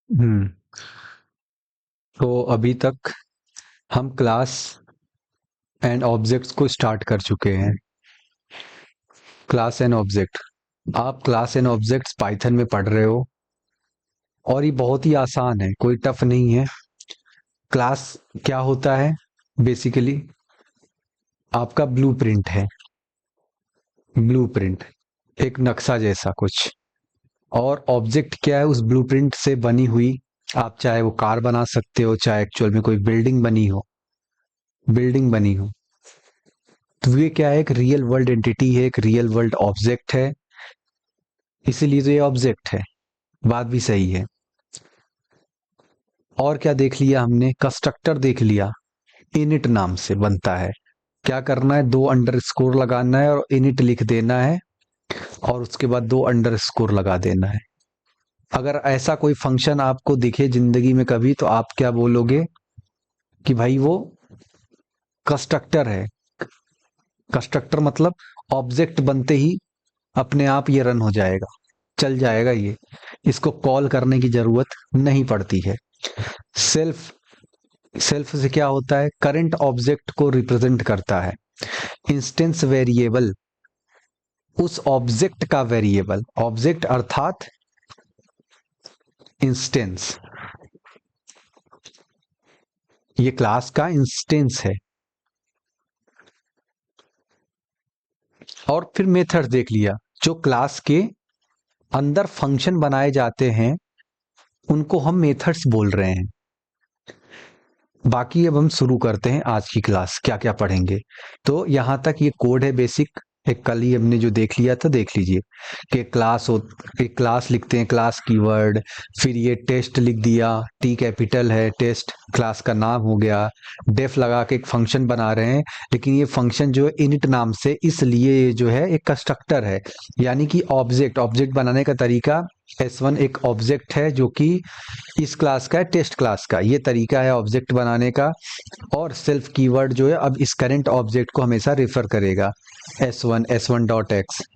हम्म। तो अभी तक हम क्लास एंड ऑब्जेक्ट्स को स्टार्ट कर चुके हैं। क्लास एंड ऑब्जेक्ट, आप क्लास एंड ऑब्जेक्ट्स पाइथन में पढ़ रहे हो और ये बहुत ही आसान है, कोई टफ नहीं है। क्लास क्या होता है? बेसिकली आपका ब्लूप्रिंट है। ब्लूप्रिंट एक नक्शा जैसा कुछ। और ऑब्जेक्ट क्या है? उस ब्लूप्रिंट से बनी हुई, आप चाहे वो कार बना सकते हो, चाहे एक्चुअल में कोई बिल्डिंग बनी हो। तो ये क्या है? एक रियल वर्ल्ड एंटिटी है, एक रियल वर्ल्ड ऑब्जेक्ट है, इसीलिए तो ये ऑब्जेक्ट है। बात भी सही है। और क्या देख लिया हमने? कंस्ट्रक्टर देख लिया। इनिट नाम से बनता है। क्या करना है? दो अंडरस्कोर लगाना है और इनिट लिख देना है, और उसके बाद दो अंडरस्कोर लगा देना है। अगर ऐसा कोई फंक्शन आपको दिखे जिंदगी में कभी, तो आप क्या बोलोगे? कि भाई वो कंस्ट्रक्टर है। कंस्ट्रक्टर मतलब ऑब्जेक्ट बनते ही अपने आप ये रन हो जाएगा, चल जाएगा ये। इसको कॉल करने की जरूरत नहीं पड़ती है। सेल्फ सेल्फ से क्या होता है? करंट ऑब्जेक्ट को रिप्रेजेंट करता है। इंस्टेंस वेरिएबल उस ऑब्जेक्ट का वेरिएबल, ऑब्जेक्ट अर्थात इंस्टेंस, ये क्लास का इंस्टेंस है। और फिर मेथड देख लिया। जो क्लास के अंदर फंक्शन बनाए जाते हैं उनको हम मेथड्स बोल रहे हैं। बाकी अब हम शुरू करते हैं आज की क्लास, क्या क्या पढ़ेंगे। तो यहां तक ये कोड है बेसिक। एक कल ही हमने जो देख लिया था, देख लीजिए कि क्लास हो, एक क्लास लिखते हैं, क्लास कीवर्ड, फिर ये टेस्ट लिख दिया, टी कैपिटल है, टेस्ट क्लास का नाम हो गया। डेफ लगा के एक फंक्शन बना रहे हैं, लेकिन ये फंक्शन जो है इनिट नाम से, इसलिए ये जो है एक कंस्ट्रक्टर है। यानी कि ऑब्जेक्ट ऑब्जेक्ट बनाने का तरीका, S1 एक ऑब्जेक्ट है जो कि इस क्लास का है, टेस्ट क्लास का, ये तरीका है ऑब्जेक्ट बनाने का। और सेल्फ कीवर्ड जो है अब इस करंट ऑब्जेक्ट को हमेशा रेफर करेगा, S1 डॉट एक्स।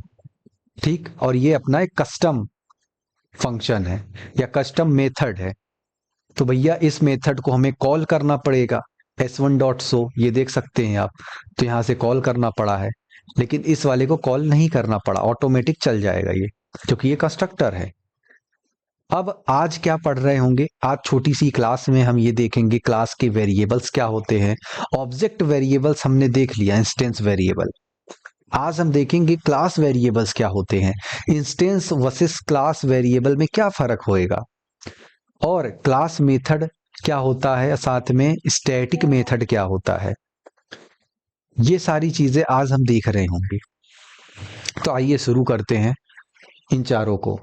ठीक, और ये अपना एक कस्टम फंक्शन है या कस्टम मेथड है। तो भैया इस मेथड को हमें कॉल करना पड़ेगा। S1 डॉट शो, ये देख सकते हैं आप। तो यहां से कॉल करना पड़ा है, लेकिन इस वाले को कॉल नहीं करना पड़ा, ऑटोमेटिक चल जाएगा ये, क्योंकि ये कंस्ट्रक्टर है। अब आज क्या पढ़ रहे होंगे? आज छोटी सी क्लास में हम ये देखेंगे क्लास के वेरिएबल्स क्या होते हैं। ऑब्जेक्ट वेरिएबल्स हमने देख लिया, इंस्टेंस वेरिएबल। आज हम देखेंगे क्लास वेरिएबल्स क्या होते हैं। इंस्टेंस वर्सेस क्लास वेरिएबल में क्या फर्क होएगा, और क्लास मेथड क्या होता है, साथ में स्टैटिक मेथड क्या होता है। ये सारी चीजें आज हम देख रहे होंगे। तो आइए शुरू करते हैं इन चारों को।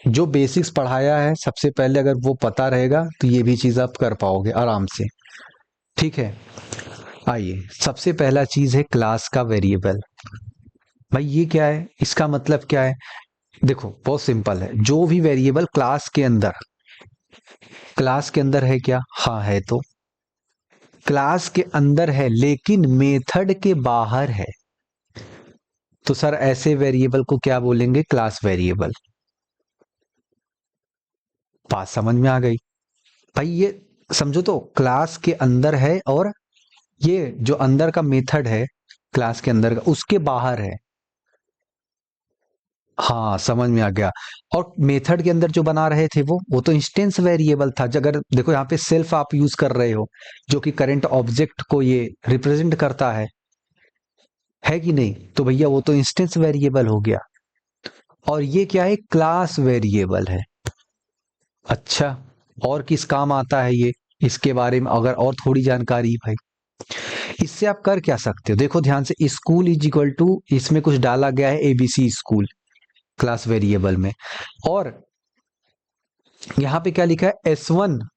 जो बेसिक्स पढ़ाया है सबसे पहले अगर वो पता रहेगा तो ये भी चीज आप कर पाओगे आराम से। ठीक है, आइए। सबसे पहला चीज है क्लास का वेरिएबल। भाई ये क्या है? इसका मतलब क्या है? देखो बहुत सिंपल है। जो भी वेरिएबल क्लास के अंदर है क्या? हाँ है। तो क्लास के अंदर है लेकिन मेथड के बाहर है, तो सर ऐसे वेरिएबल को क्या बोलेंगे? Class variable. बात समझ में आ गई? भाई ये समझो, तो क्लास के अंदर है और ये जो अंदर का मेथड है क्लास के अंदर का, उसके बाहर है। हाँ समझ में आ गया। और मेथड के अंदर जो बना रहे थे वो तो इंस्टेंस वेरिएबल था। अगर देखो यहाँ पे सेल्फ आप यूज कर रहे हो, जो कि करंट ऑब्जेक्ट को ये रिप्रेजेंट करता है कि नहीं? तो भैया वो तो इंस्टेंस वेरिएबल हो गया। और ये क्या है? क्लास वेरिएबल है। अच्छा, और किस काम आता है ये? इसके बारे में अगर और थोड़ी जानकारी भाई, इससे आप कर क्या सकते हो? देखो ध्यान से, स्कूल इज इक्वल टू, इसमें कुछ डाला गया है ABC स्कूल क्लास वेरिएबल में। और यहाँ पे क्या लिखा है? S1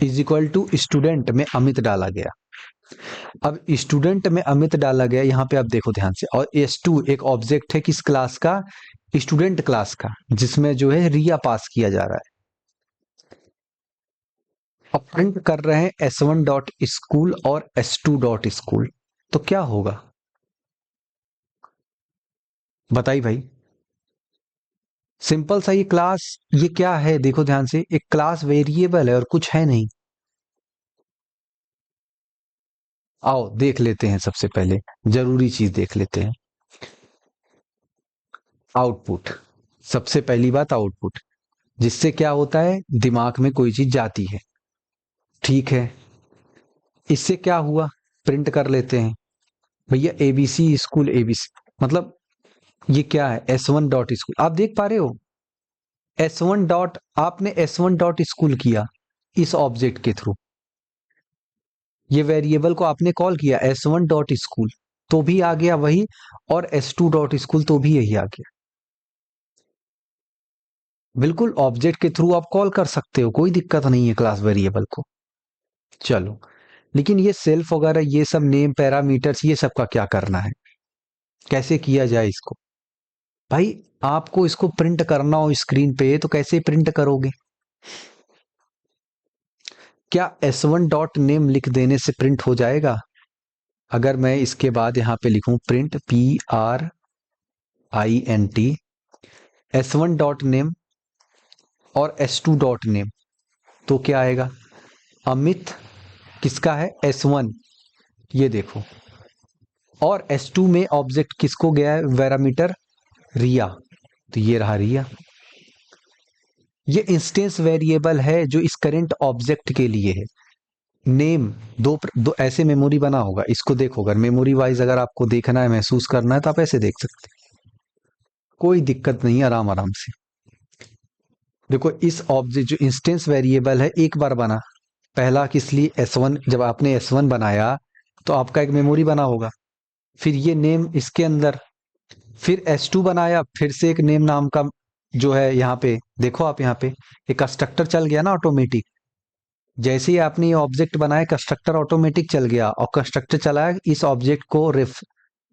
is equal to student में अमित डाला गया। अब स्टूडेंट में अमित डाला गया, यहाँ पे आप देखो ध्यान से। और S2 एक ऑब्जेक्ट है किस क्लास का? स्टूडेंट क्लास का, जिसमें जो है रिया पास किया जा रहा है। अब प्रिंट कर रहे हैं S1 डॉट स्कूल और S2 डॉट स्कूल, तो क्या होगा बताइए भाई? सिंपल सा ये क्लास, ये क्या है देखो ध्यान से, एक क्लास वेरिएबल है और कुछ है नहीं। आओ देख लेते हैं, सबसे पहले जरूरी चीज देख लेते हैं, आउटपुट। सबसे पहली बात आउटपुट, जिससे क्या होता है, दिमाग में कोई चीज जाती है। ठीक है, इससे क्या हुआ, प्रिंट कर लेते हैं भैया, एबीसी स्कूल एबीसी, मतलब ये क्या है, S1 डॉट स्कूल, आप देख पा रहे हो, S1 डॉट, आपने S1 डॉट स्कूल किया इस ऑब्जेक्ट के थ्रू, ये वेरिएबल को आपने कॉल किया S1 डॉट स्कूल, तो भी आ गया वही, और S2 डॉट स्कूल तो भी यही आ गया। बिल्कुल ऑब्जेक्ट के थ्रू आप कॉल कर सकते हो, कोई दिक्कत नहीं है क्लास वेरिएबल को। चलो, लेकिन ये सेल्फ वगैरह ये सब नेम पैरामीटर्स ये सब का क्या करना है, कैसे किया जाए इसको। भाई आपको इसको प्रिंट करना हो स्क्रीन पे तो कैसे प्रिंट करोगे, क्या S1 डॉट नेम लिख देने से प्रिंट हो जाएगा। अगर मैं इसके बाद यहां पे लिखूं print PRINT S1 dot name और S2 डॉट नेम, तो क्या आएगा, अमित किसका है, S1, ये देखो, और S2 में ऑब्जेक्ट किसको गया है, पैरामीटर रिया, तो ये रहा रिया। ये इंस्टेंस वेरिएबल है जो इस करंट ऑब्जेक्ट के लिए है। नेम दो ऐसे मेमोरी बना होगा, इसको देखो, अगर मेमोरी वाइज अगर आपको देखना है, महसूस करना है, तो आप ऐसे देख सकते हैं, कोई दिक्कत नहीं, आराम आराम से। देखो इस ऑब्जेक्ट जो इंस्टेंस वेरिएबल है एक बार बना, पहला किस लिए, S1, जब आपने S1 बनाया तो आपका एक मेमोरी बना होगा, फिर ये नेम इसके अंदर, फिर S2 बनाया, फिर से एक नेम नाम का जो है, यहाँ पे देखो आप, यहाँ पे एक कंस्ट्रक्टर चल गया ना ऑटोमेटिक, जैसे ही आपने ये ऑब्जेक्ट बनाया कंस्ट्रक्टर ऑटोमेटिक चल गया, और कंस्ट्रक्टर चला इस ऑब्जेक्ट को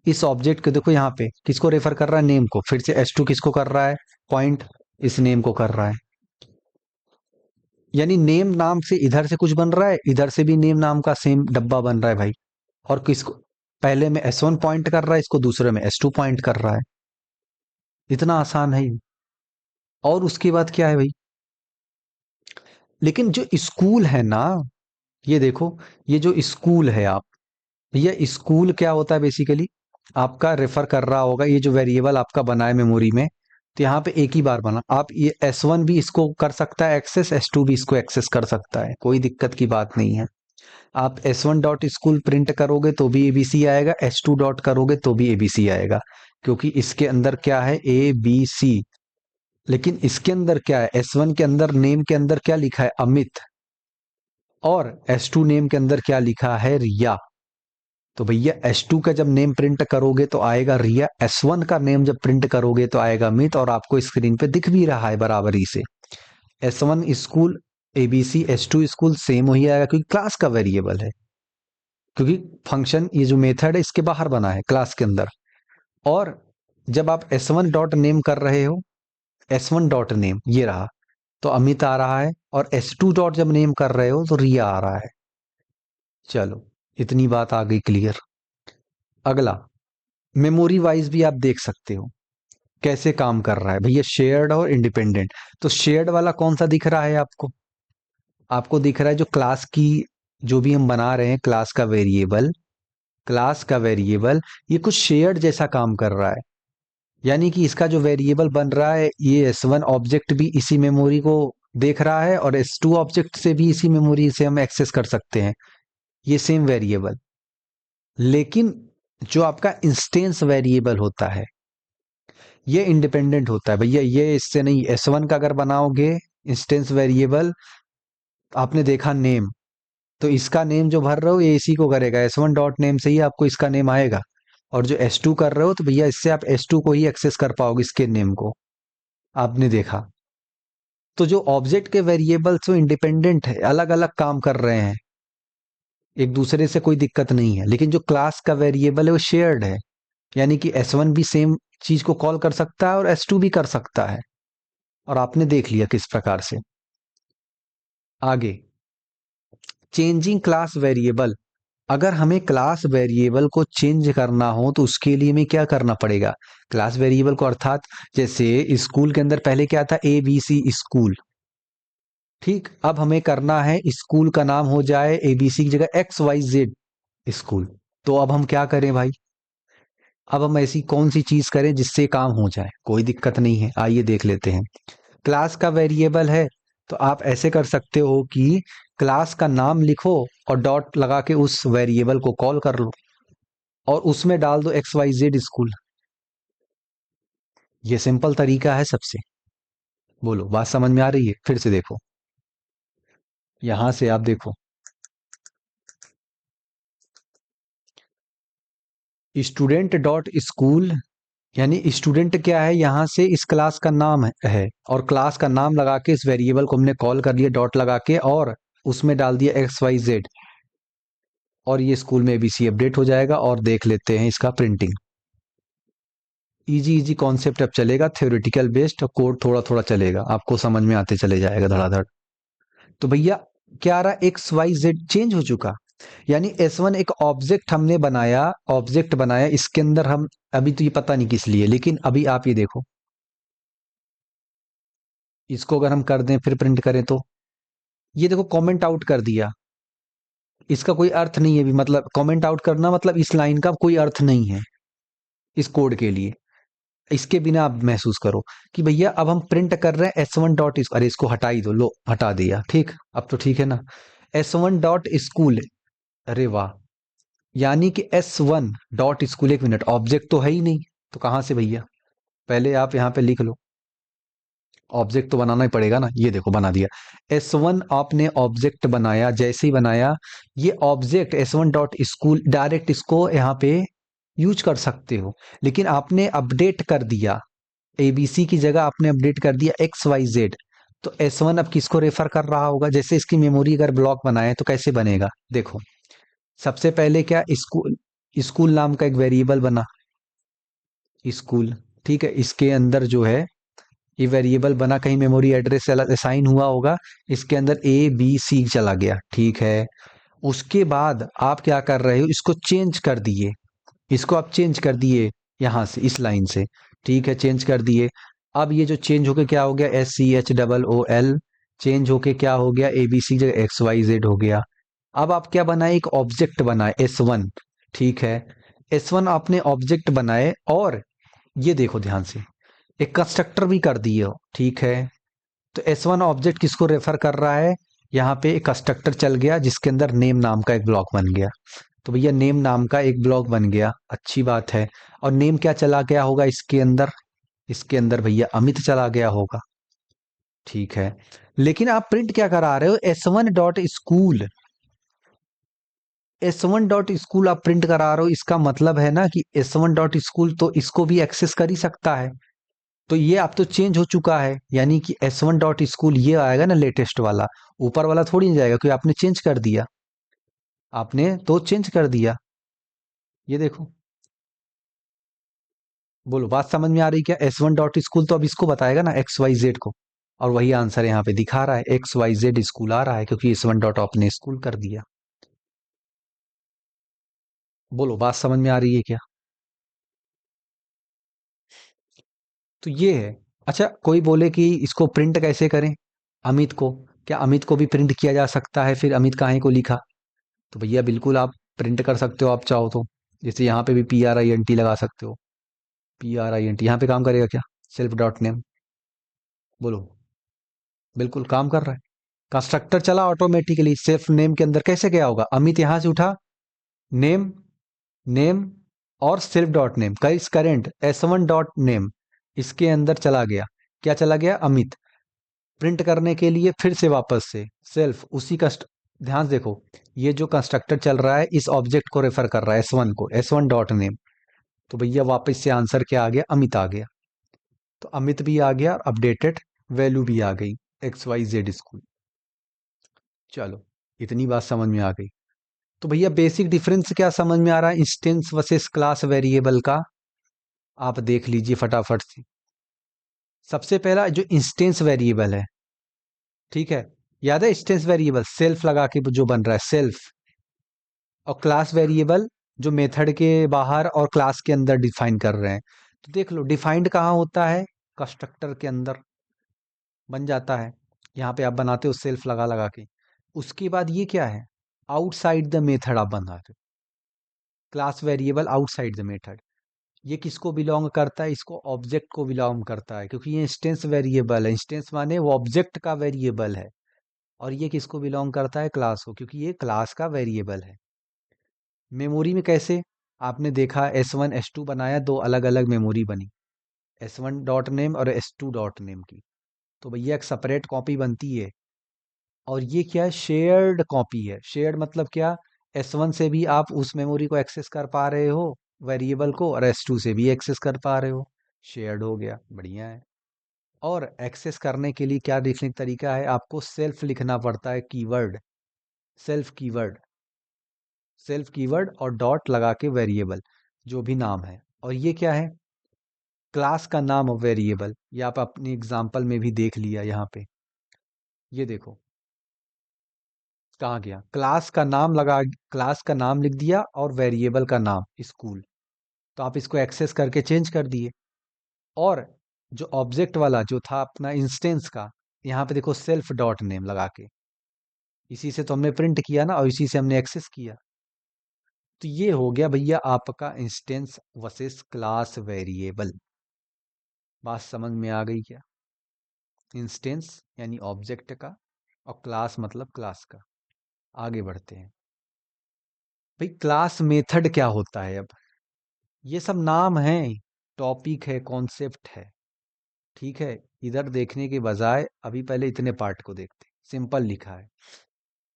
इस ऑब्जेक्ट को देखो यहाँ पे किसको रेफर कर रहा है, नेम को, फिर से S2 किसको कर रहा है, पॉइंट इस नेम को कर रहा है, यानी नेम नाम से इधर से कुछ बन रहा है, इधर से भी नेम नाम का सेम डब्बा बन रहा है भाई, और किसको, पहले में S1 पॉइंट कर रहा है, इसको दूसरे में S2 पॉइंट कर रहा है, इतना आसान है ये। और उसके बाद क्या है भाई, लेकिन जो स्कूल है ना, ये देखो, ये जो स्कूल है, आप, ये स्कूल क्या होता है बेसिकली, आपका रेफर कर रहा होगा, ये जो वेरिएबल आपका बना है मेमोरी में, तो यहाँ पे एक ही बार बना, आप ये S1 भी इसको कर सकता है एक्सेस, S2 भी इसको एक्सेस कर सकता है, कोई दिक्कत की बात नहीं है। आप S1 डॉट स्कूल प्रिंट करोगे तो भी एबीसी आएगा, S2 डॉट करोगे तो भी एबीसी आएगा, क्योंकि इसके अंदर क्या है, ABC। लेकिन इसके अंदर क्या है, S1 के अंदर नेम के अंदर क्या लिखा है, अमित, और S2 नेम के अंदर क्या लिखा है, रिया। तो भैया S2 का जब नेम प्रिंट करोगे तो आएगा रिया, S1 का नेम जब प्रिंट करोगे तो आएगा अमित, और आपको स्क्रीन पे दिख भी रहा है बराबरी से, S1 school ABC, S2 school same वही आएगा, क्योंकि क्लास का वेरिएबल है, क्योंकि फंक्शन ये जो मेथड है इसके बाहर बना है क्लास के अंदर। और जब आप S1 डॉट नेम कर रहे हो, S1 डॉट नेम ये रहा, तो अमित आ रहा है, और S2 डॉट जब नेम कर रहे हो तो रिया आ रहा है। चलो, इतनी बात आ गई क्लियर। अगला, मेमोरी वाइज भी आप देख सकते हो कैसे काम कर रहा है भैया, शेयर्ड और इंडिपेंडेंट। तो शेयर्ड वाला कौन सा दिख रहा है आपको, आपको दिख रहा है जो क्लास की, जो भी हम बना रहे हैं क्लास का वेरिएबल, क्लास का वेरिएबल ये कुछ शेयर्ड जैसा काम कर रहा है, यानी कि इसका जो वेरिएबल बन रहा है, ये S1 ऑब्जेक्ट भी इसी मेमोरी को देख रहा है, और S2 ऑब्जेक्ट से भी इसी मेमोरी से हम एक्सेस कर सकते हैं, ये सेम वेरिएबल। लेकिन जो आपका इंस्टेंस वेरिएबल होता है ये इंडिपेंडेंट होता है भैया, ये इससे नहीं, S1 का अगर बनाओगे इंस्टेंस वेरिएबल, आपने देखा नेम, तो इसका नेम जो भर रहे हो ये इसी को करेगा, S1 डॉट नेम से ही आपको इसका नेम आएगा, और जो S2 कर रहे हो तो भैया इससे आप S2 को ही एक्सेस कर पाओगे, इसके नेम को, आपने देखा। तो जो ऑब्जेक्ट के वेरिएबल्स वो इंडिपेंडेंट है, अलग अलग काम कर रहे हैं, एक दूसरे से कोई दिक्कत नहीं है, लेकिन जो क्लास का वेरिएबल है वो शेयर्ड है, यानी कि S1 भी सेम चीज को कॉल कर सकता है और S2 भी कर सकता है, और आपने देख लिया किस प्रकार से। आगे, चेंजिंग क्लास वेरिएबल, अगर हमें क्लास वेरिएबल को चेंज करना हो तो उसके लिए हमें क्या करना पड़ेगा, क्लास वेरिएबल को, अर्थात जैसे स्कूल के अंदर पहले क्या था, ए बी सी स्कूल, ठीक, अब हमें करना है स्कूल का नाम हो जाए एबीसी की जगह एक्स वाई जेड स्कूल। तो अब हम क्या करें भाई, अब हम ऐसी कौन सी चीज करें जिससे काम हो जाए, कोई दिक्कत नहीं है, आइए देख लेते हैं। क्लास का वेरिएबल है, तो आप ऐसे कर सकते हो कि क्लास का नाम लिखो और डॉट लगा के उस वेरिएबल को कॉल कर लो और उसमें डाल दो एक्स वाई जेड स्कूल। ये सिंपल तरीका है सबसे। बोलो बात समझ में आ रही है, फिर से देखो, यहां से आप देखो, स्टूडेंट डॉट स्कूल, यानी स्टूडेंट क्या है, यहां से इस क्लास का नाम है और क्लास का नाम लगा के इस वेरिएबल को हमने कॉल कर लिया डॉट लगा के और उसमें डाल दिया एक्स वाई जेड, और ये स्कूल में एबीसी अपडेट हो जाएगा। और देख लेते हैं इसका प्रिंटिंग। इजी इजी कॉन्सेप्ट अब चलेगा, थ्योरेटिकल बेस्ड कोड थोड़ा थोड़ा चलेगा, आपको समझ में आते चले जाएगा धड़ाधड़। तो भैया क्या रहा, एक्स वाई जेड चेंज हो चुका, यानी एस वन एक ऑब्जेक्ट हमने बनाया, ऑब्जेक्ट बनाया, इसके अंदर हम, अभी तो ये पता नहीं किस लिए, लेकिन अभी आप ये देखो, इसको अगर हम कर दें फिर प्रिंट करें तो ये देखो कमेंट आउट कर दिया, इसका कोई अर्थ नहीं है भी, मतलब कमेंट आउट करना मतलब इस लाइन का कोई अर्थ नहीं है इस कोड के लिए। इसके बिना आप महसूस करो कि भैया अब हम प्रिंट कर रहे हैं एस वन डॉट, अरे इसको हटा ही दो, लो हटा दिया, ठीक, अब तो ठीक है ना, एस वन डॉट स्कूल, अरे वाह, यानी कि एस वन डॉट स्कूल, एक मिनट, ऑब्जेक्ट तो है ही नहीं, तो कहां से भैया, पहले आप यहां पे लिख लो, ऑब्जेक्ट तो बनाना ही पड़ेगा ना, ये देखो बना दिया, एस वन आपने ऑब्जेक्ट बनाया, जैसे ही बनाया ये object S one dot school, direct इसको यहाँ पे यूज कर सकते हो, लेकिन आपने अपडेट कर दिया, एबीसी की जगह आपने अपडेट कर दिया एक्स वाई जेड, तो एस वन अब किसको रेफर कर रहा होगा, जैसे इसकी मेमोरी अगर ब्लॉक बनाए तो कैसे बनेगा, देखो, सबसे पहले क्या, स्कूल, स्कूल नाम का एक वेरिएबल बना, स्कूल, ठीक है, इसके अंदर जो है ये वेरिएबल बना, कहीं मेमोरी एड्रेस असाइन हुआ होगा, इसके अंदर ए बी सी चला गया, ठीक है, उसके बाद आप क्या कर रहे हो, इसको चेंज कर दिए, इसको आप चेंज कर दिए यहां से इस लाइन से, ठीक है, चेंज कर दिए, अब ये जो चेंज होके क्या हो गया, S C H double O L, change होके क्या हो गया, ए बी सी जगह एक्स वाई जेड हो गया। अब आप क्या बनाए, एक ऑब्जेक्ट बनाए एस वन, ठीक है, एस वन आपने ऑब्जेक्ट बनाए और ये देखो ध्यान से, एक कंस्ट्रक्टर भी कर दिए हो, ठीक है, तो एस वन ऑब्जेक्ट किसको रेफर कर रहा है, यहाँ पे एक कंस्ट्रक्टर चल गया जिसके अंदर नेम नाम का एक ब्लॉक बन गया, तो भैया नेम नाम का एक ब्लॉक बन गया, अच्छी बात है, और नेम क्या चला गया होगा इसके अंदर, इसके अंदर भैया अमित चला गया होगा, ठीक है, लेकिन आप प्रिंट क्या करा रहे हो, S one dot school, S one dot school आप प्रिंट करा रहे हो, इसका मतलब है ना कि एस वन डॉट स्कूल तो इसको भी एक्सेस कर ही सकता है, तो ये अब तो चेंज हो चुका है, यानी कि एस वन डॉट स्कूल ये आएगा ना लेटेस्ट वाला, ऊपर वाला थोड़ी नहीं जाएगा, क्योंकि आपने चेंज कर दिया, आपने तो चेंज कर दिया, ये देखो, बोलो बात समझ में आ रही क्या, एस वन डॉट स्कूल तो अब इसको बताएगा ना एक्स वाई जेड को, और वही आंसर यहाँ पे दिखा रहा है, एक्स वाई जेड स्कूल आ रहा है क्योंकि एस वन डॉट आपने स्कूल कर दिया। बोलो बात समझ में आ रही है क्या, तो ये है। अच्छा कोई बोले कि इसको प्रिंट कैसे करें, अमित को, क्या अमित को भी प्रिंट किया जा सकता है, फिर अमित काहे को लिखा, तो भैया बिल्कुल आप प्रिंट कर सकते हो, आप चाहो तो, जैसे यहाँ पे भी P R I N T लगा सकते हो, P R I N T यहाँ पे काम करेगा क्या, सेल्फ डॉट नेम, बोलो, बिल्कुल काम कर रहा है, कंस्ट्रक्टर चला ऑटोमेटिकली सेल्फ नेम के अंदर, कैसे गया होगा, अमित यहां से उठा, नेम, नेम और सेल्फ डॉट नेम का इस current S one dot name, इसके अंदर चला गया, क्या चला गया, अमित, प्रिंट करने के लिए फिर से वापस से सेल्फ उसी का, ध्यान से देखो, ये जो कंस्ट्रक्टर चल रहा है इस ऑब्जेक्ट को रेफर कर रहा है एस वन को, एस वन डॉट नेम, तो भैया वापस से आंसर क्या आ गया, अमित आ गया, तो अमित भी आ गया और अपडेटेड वैल्यू भी आ गई, एक्स वाई जेड स्कूल। चलो इतनी बात समझ में आ गई, तो भैया बेसिक डिफरेंस क्या समझ में आ रहा है इंस्टेंस वर्सेस क्लास वेरिएबल का, आप देख लीजिए फटाफट से। सबसे पहला जो इंस्टेंस वेरिएबल है, ठीक है, याद है इंस्टेंस वेरिएबल सेल्फ लगा के जो बन रहा है सेल्फ, और क्लास वेरिएबल जो मेथड के बाहर और क्लास के अंदर डिफाइन कर रहे हैं। तो देख लो डिफाइंड कहाँ होता है, कंस्ट्रक्टर के अंदर बन जाता है। यहाँ पे आप बनाते हो सेल्फ लगा लगा के। उसके बाद ये क्या है, आउटसाइड द मेथड आप बनाते हो, class variable outside the method. ये किसको बिलोंग करता है, इसको ऑब्जेक्ट को बिलोंग करता है, क्योंकि ये इंस्टेंस वेरिएबल है। इंस्टेंस माने वो ऑब्जेक्ट का वेरिएबल है। और ये किसको बिलोंग करता है, क्लास को, क्योंकि ये क्लास का वेरिएबल है। मेमोरी में कैसे, आपने देखा S1 S2 बनाया, दो अलग अलग मेमोरी बनी, S1 डॉट नेम और S2 डॉट नेम की। तो भैया एक सेपरेट कॉपी बनती है। और ये क्या है, शेयर्ड कॉपी है। शेयर्ड मतलब क्या, S1 से भी आप उस मेमोरी को एक्सेस कर पा रहे हो वेरिएबल को, और S2 से भी एक्सेस कर पा रहे हो। शेयर्ड हो गया, बढ़िया है। और एक्सेस करने के लिए क्या लिखने का तरीका है, आपको सेल्फ लिखना पड़ता है, keyword, self keyword, self keyword और डॉट लगा के वेरिएबल जो भी नाम है। और ये क्या है, क्लास का नाम वेरिएबल। ये आप अपनी एग्जांपल में भी देख लिया यहाँ पे। ये देखो कहाँ गया, क्लास का नाम लगा, क्लास का नाम लिख दिया और वेरिएबल का नाम स्कूल। तो आप इसको एक्सेस करके चेंज कर दिए। और जो ऑब्जेक्ट वाला जो था अपना इंस्टेंस का, यहाँ पे देखो सेल्फ डॉट नेम लगा के, इसी से तो हमने प्रिंट किया ना, और इसी से हमने एक्सेस किया। तो ये हो गया भैया आपका इंस्टेंस वर्सेस क्लास वेरिएबल। बात समझ में आ गई क्या, इंस्टेंस यानी ऑब्जेक्ट का, और क्लास मतलब क्लास का। आगे बढ़ते हैं भाई, क्लास मेथड क्या होता है अब। ये सब नाम है, टॉपिक है, कॉन्सेप्ट है, ठीक है। इधर देखने के बजाय अभी पहले इतने पार्ट को देखते हैं। सिंपल लिखा है,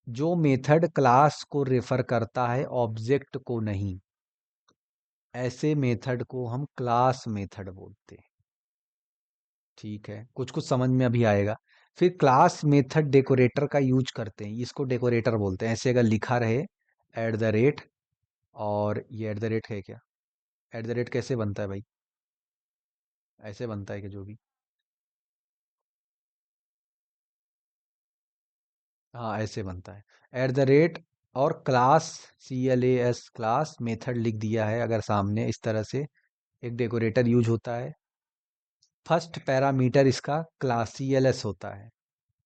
जो मेथड क्लास को रेफर करता है ऑब्जेक्ट को नहीं, ऐसे मेथड को हम क्लास मेथड बोलते हैं। ठीक है, कुछ कुछ समझ में अभी आएगा। फिर क्लास मेथड डेकोरेटर का यूज करते हैं, इसको डेकोरेटर बोलते हैं। ऐसे अगर लिखा रहे एट द रेट, और ये एट द रेट है क्या, एट द रेट कैसे बनता है भाई, ऐसे बनता है कि जो भी, हाँ ऐसे बनता है एट द रेट, और क्लास, CLAS क्लास मेथड लिख दिया है अगर सामने, इस तरह से एक डेकोरेटर यूज होता है। फर्स्ट पैरामीटर इसका क्लास CLS होता है।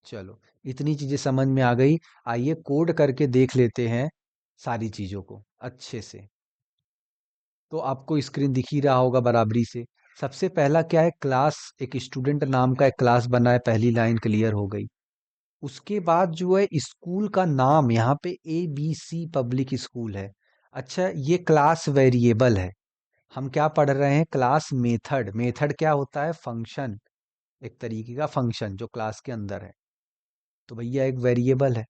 चलो, इतनी चीजें समझ में आ गई। आइए कोड करके देख लेते हैं सारी चीजों को अच्छे से। तो आपको स्क्रीन दिख ही रहा होगा बराबरी से। सबसे पहला क्या है, क्लास, एक स्टूडेंट नाम का एक क्लास बना है, पहली लाइन क्लियर हो गई। उसके बाद जो है स्कूल का नाम, यहाँ पे ABC पब्लिक स्कूल है। अच्छा, ये क्लास वेरिएबल है। हम क्या पढ़ रहे हैं, क्लास मेथड। मेथड क्या होता है, फंक्शन, एक तरीके का फंक्शन जो क्लास के अंदर है। तो भैया एक वेरिएबल है।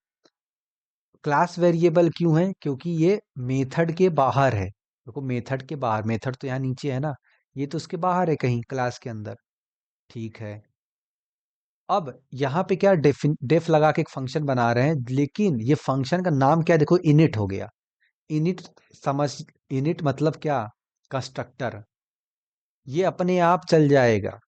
क्लास वेरिएबल क्यों है, क्योंकि ये मेथड के बाहर है। देखो मेथड के बाहर, मेथड तो यहाँ नीचे है ना, ये तो उसके बाहर है कहीं क्लास के अंदर। ठीक है, अब यहाँ पे क्या, डेफ लगा के एक फंक्शन बना रहे हैं, लेकिन ये फंक्शन का नाम क्या है, देखो इनिट हो गया। इनिट, समझ, इनिट मतलब क्या, कंस्ट्रक्टर। ये अपने आप चल जाएगा,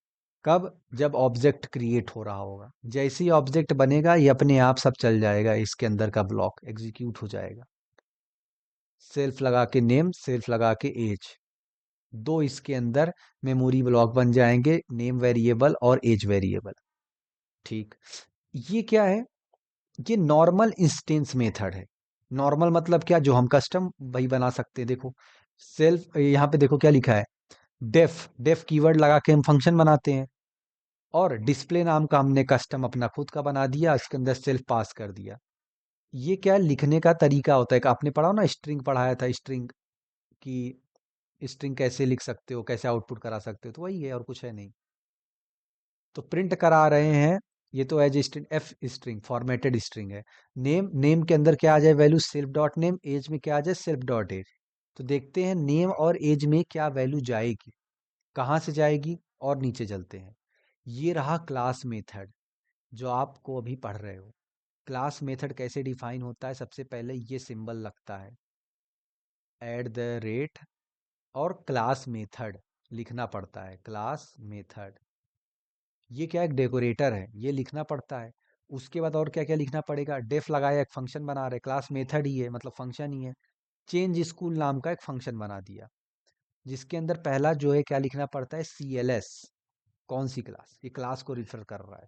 कब, जब ऑब्जेक्ट क्रिएट हो रहा होगा। जैसे ही ऑब्जेक्ट बनेगा ये अपने आप सब चल जाएगा, इसके अंदर का ब्लॉक एग्जीक्यूट हो जाएगा। सेल्फ लगा के नेम, सेल्फ लगा के एज, दो इसके अंदर मेमोरी ब्लॉक बन जाएंगे, नेम वेरिएबल और एज वेरिएबल। ठीक, ये क्या है, ये नॉर्मल इंस्टेंस मेथड है। नॉर्मल मतलब क्या, जो हम कस्टम वही बना सकते हैं। देखो सेल्फ, यहाँ पे देखो क्या लिखा है, डेफ, डेफ कीवर्ड लगा के हम फंक्शन बनाते हैं। और डिस्प्ले नाम का हमने कस्टम अपना खुद का बना दिया, इसके अंदर सेल्फ पास कर दिया। ये क्या लिखने का तरीका होता है, आपने पढ़ा हो ना, स्ट्रिंग पढ़ाया था, स्ट्रिंग की, स्ट्रिंग कैसे लिख सकते हो, कैसे आउटपुट करा सकते हो, तो वही है और कुछ है नहीं। तो प्रिंट करा रहे हैं, ये तो age string, f string formatted string है। नेम, नेम के अंदर क्या आ जाए, value self dot name, age में क्या आ जाए, सेल्फ डॉट एज। तो देखते हैं नेम और एज में क्या वैल्यू जाएगी, कहाँ से जाएगी, और नीचे चलते हैं। ये रहा क्लास मेथड जो आपको अभी पढ़ रहे हो। क्लास मेथड कैसे डिफाइन होता है, सबसे पहले ये सिंबल लगता है एट द रेट, और क्लास मेथड लिखना पड़ता है, क्लास मेथड। ये क्या, एक डेकोरेटर है, ये लिखना पड़ता है। उसके बाद और क्या क्या लिखना पड़ेगा, डेफ लगाया, एक फंक्शन बना रहे, क्लास मेथड ही है मतलब फंक्शन ही है। चेंज स्कूल नाम का एक फंक्शन बना दिया, जिसके अंदर पहला जो है क्या लिखना पड़ता है, CLS, कौन सी क्लास, ये क्लास को रिफर कर रहा है।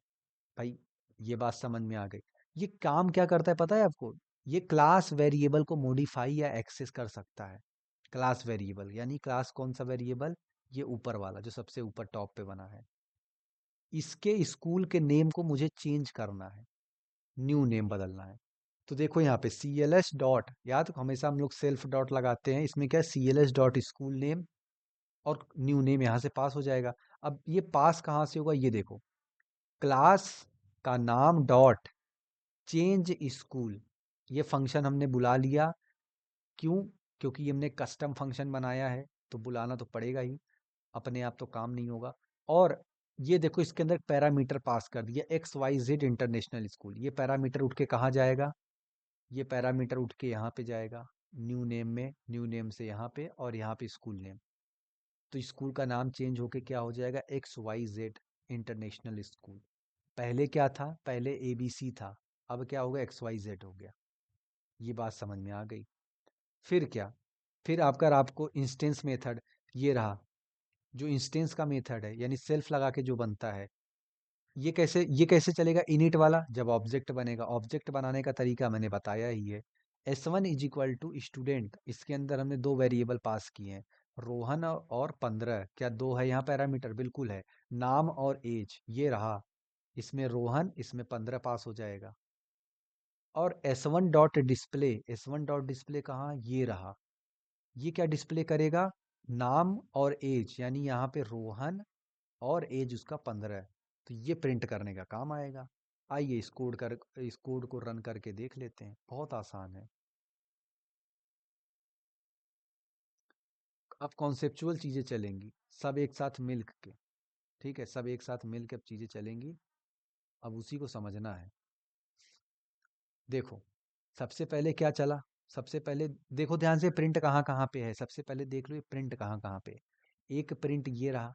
भाई ये बात समझ में आ गई। ये काम क्या करता है पता है आपको, ये क्लास वेरिएबल को मॉडिफाई या एक्सेस कर सकता है। क्लास वेरिएबल यानी क्लास कौन सा वेरिएबल, ये ऊपर वाला जो सबसे ऊपर टॉप पे बना है, इसके स्कूल के नेम को मुझे चेंज करना है, न्यू नेम बदलना है। तो देखो यहाँ पे CLS डॉट, याद हमेशा हम लोग सेल्फ डॉट लगाते हैं, इसमें क्या है CLS डॉट स्कूल नेम, और न्यू नेम यहाँ से पास हो जाएगा। अब ये पास कहाँ से होगा, ये देखो, क्लास का नाम डॉट चेंज स्कूल, ये फंक्शन हमने बुला लिया। क्यों, क्योंकि हमने कस्टम फंक्शन बनाया है, तो बुलाना तो पड़ेगा ही, अपने आप तो काम नहीं होगा। और ये देखो इसके अंदर पैरामीटर पास कर दिया, XYZ इंटरनेशनल स्कूल, ये पैरामीटर उठ के कहाँ जाएगा, ये पैरामीटर उठ के यहाँ पे जाएगा, न्यू नेम में, न्यू नेम से यहाँ पे, और यहाँ पे स्कूल नेम। तो स्कूल का नाम चेंज होके क्या हो जाएगा, XYZ इंटरनेशनल स्कूल। पहले क्या था, पहले ABC था, अब क्या होगा, XYZ हो गया। ये बात समझ में आ गई। फिर क्या, फिर आपको इंस्टेंस मेथड, ये रहा, जो इंस्टेंस का मेथड है यानी सेल्फ लगा के जो बनता है, ये कैसे चलेगा, इनिट वाला, जब ऑब्जेक्ट बनेगा, ऑब्जेक्ट बनाने का तरीका मैंने बताया ही है। S1 is equal to student, इसके अंदर हमने दो वेरिएबल पास किए हैं, रोहन और 15, क्या दो है यहाँ पैरामीटर, बिल्कुल है। नाम और एज ये रहा, इसमें रोहन, इसमें 15 पास हो जाएगा। और S1 dot display, S1 dot display कहाँ, ये रहा, ये क्या डिस्प्ले करेगा, नाम और एज, यानी यहाँ पे रोहन और एज उसका 15 है, तो ये प्रिंट करने का काम आएगा। आइए इस कोड को रन करके देख लेते हैं, बहुत आसान है। अब कॉन्सेप्चुअल चीजें चलेंगी, सब एक साथ मिल के, ठीक है, सब एक साथ मिल के अब चीजें चलेंगी, अब उसी को समझना है। देखो सबसे पहले क्या चला, सबसे पहले देखो ध्यान से, प्रिंट कहाँ कहाँ पे है, सबसे पहले देख लो ये प्रिंट कहाँ कहाँ पे। एक प्रिंट ये रहा,